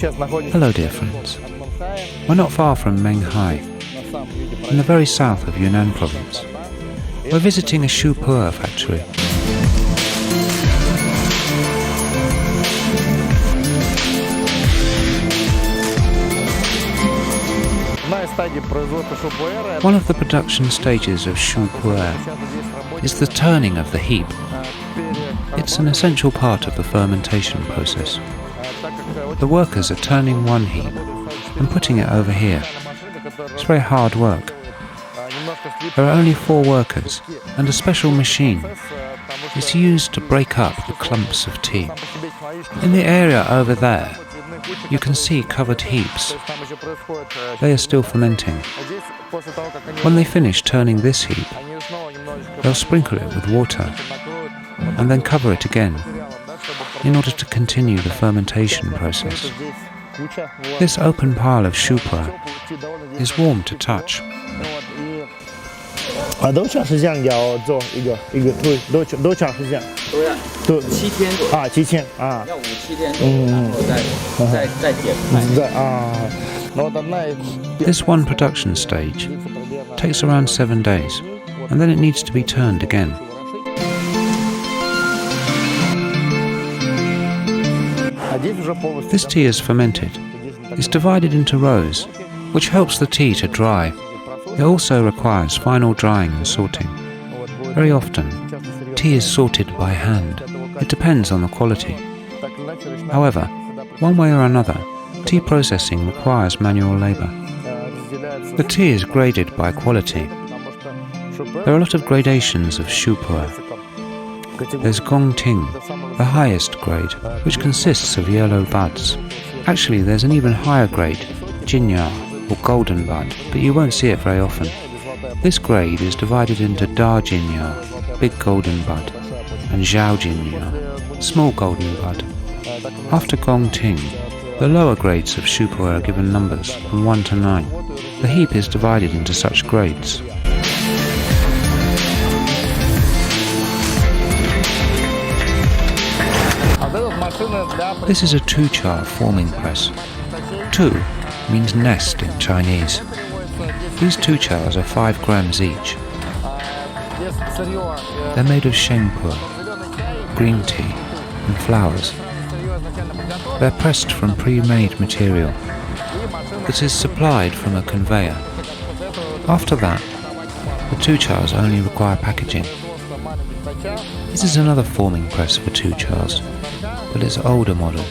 Hello dear friends. We're not far from Menghai, in the very south of Yunnan province. We're visiting a Shu Puer factory. One of the production stages of Shu Puer is the turning of the heap. It's an essential part of the fermentation process. The workers are turning one heap and putting it over here. It's very hard work. There are only 4 workers, and a special machine is used to break up the clumps of tea. In the area over there, you can see covered heaps. They are still fermenting. When they finish turning this heap, they'll sprinkle it with water and then cover it again in order to continue the fermentation process. This open pile of Shu Puer is warm to touch. 多长时间要做一个推？多长时间？都7天左右。啊，7天啊。要5、7天左右，然后再点卖。This one production stage takes around 7 days, and then it needs to be turned again. This tea is fermented. It's divided into rows, which helps the tea to dry. It also requires final drying and sorting. Very often, tea is sorted by hand. It depends on the quality. However, one way or another, tea processing requires manual labor. The tea is graded by quality. There are a lot of gradations of Shu Puer. There's Gong Ting, the highest grade, which consists of yellow buds. Actually, there's an even higher grade, Jinya, or golden bud, but you won't see it very often. This grade is divided into Da Jinya, big golden bud, and Zhao Jinya, small golden bud. After Gong Ting, the lower grades of Shu Puer are given numbers from 1 to 9. The heap is divided into such grades. This is a Toucha forming press. Tu means nest in Chinese. These Touchas are 5 grams each. They're made of Shu Puer, green tea, and flowers. They're pressed from pre-made material that is supplied from a conveyor. After that, the Touchas only require packaging. This is another forming press for Touchas, but it's an older model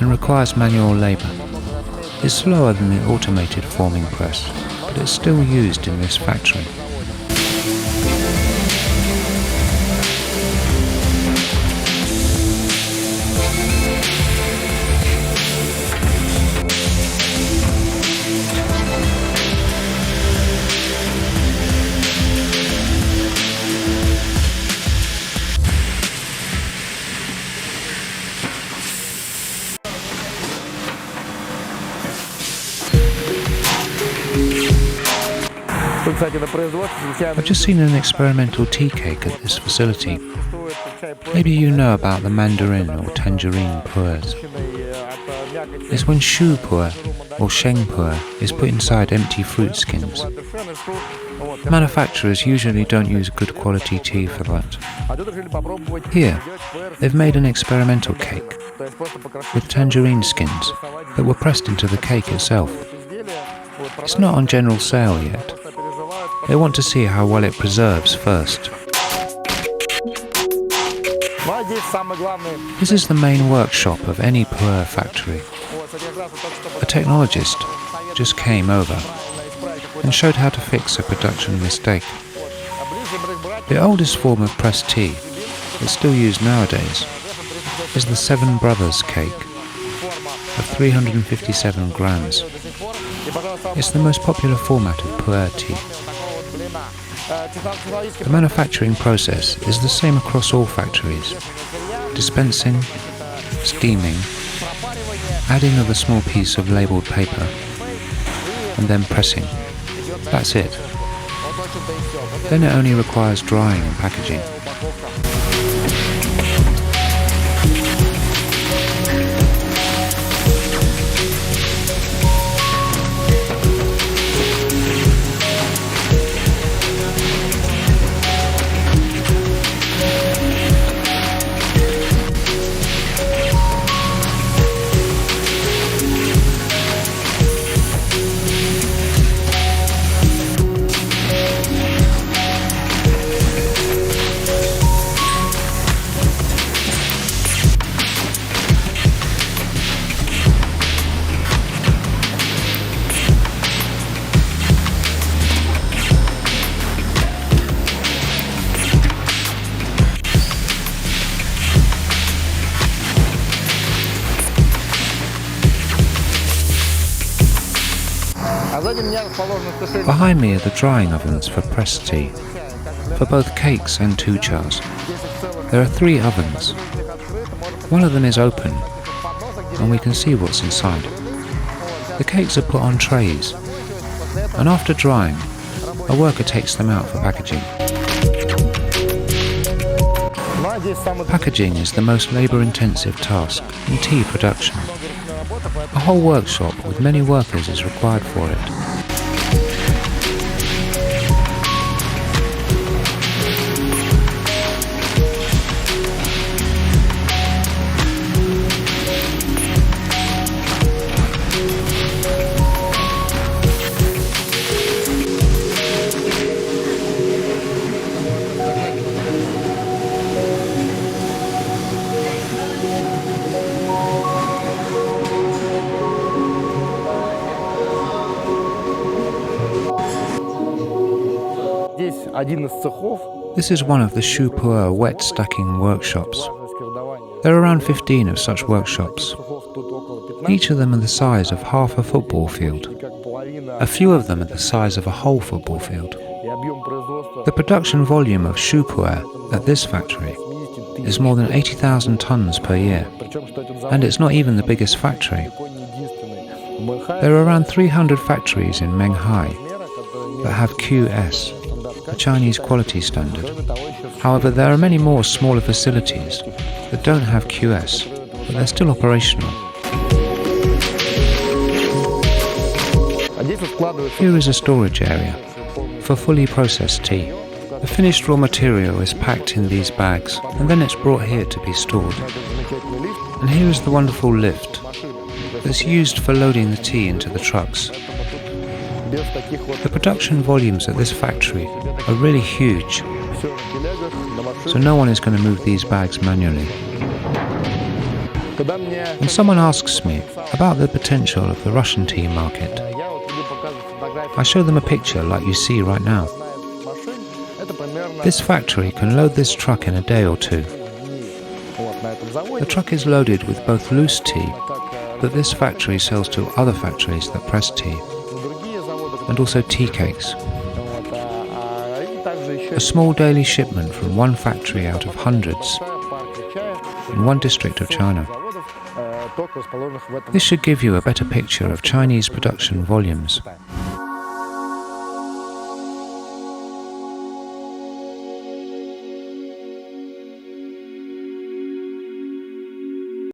and requires manual labour. It's slower than the automated forming press, but it's still used in this factory. I've just seen an experimental tea cake at this facility. Maybe you know about the mandarin or tangerine puers. It's when Shu Puer or Sheng Puer is put inside empty fruit skins. Manufacturers usually don't use good quality tea for that. Here, they've made an experimental cake with tangerine skins that were pressed into the cake itself. It's not on general sale yet. They want to see how well it preserves first. This is the main workshop of any puer factory. A technologist just came over and showed how to fix a production mistake. The oldest form of pressed tea, that's still used nowadays, is the 7 Brothers cake of 357 grams. It's the most popular format of puer tea. The manufacturing process is the same across all factories. Dispensing, steaming, adding of a small piece of labelled paper, and then pressing. That's it. Then it only requires drying and packaging. Behind me are the drying ovens for pressed tea, for both cakes and touchas. There are 3 ovens. One of them is open, and we can see what's inside. The cakes are put on trays, and after drying, a worker takes them out for packaging. Packaging is the most labour-intensive task in tea production. A whole workshop with many workers is required for it. This is one of the Shu Puer wet stacking workshops. There are around 15 of such workshops. Each of them are the size of half a football field. A few of them are the size of a whole football field. The production volume of Shu Puer at this factory is more than 80,000 tons per year, and it's not even the biggest factory. There are around 300 factories in Menghai that have QS, a Chinese quality standard. However, there are many more smaller facilities that don't have QS, but they're still operational. Here is a storage area for fully processed tea. The finished raw material is packed in these bags, and then it's brought here to be stored. And here is the wonderful lift that's used for loading the tea into the trucks. The production volumes at this factory are really huge, so no one is going to move these bags manually. When someone asks me about the potential of the Russian tea market, I show them a picture like you see right now. This factory can load this truck in a day or 2. The truck is loaded with both loose tea that this factory sells to other factories that press tea, and also tea cakes. A small daily shipment from one factory out of hundreds in one district of China. This should give you a better picture of Chinese production volumes.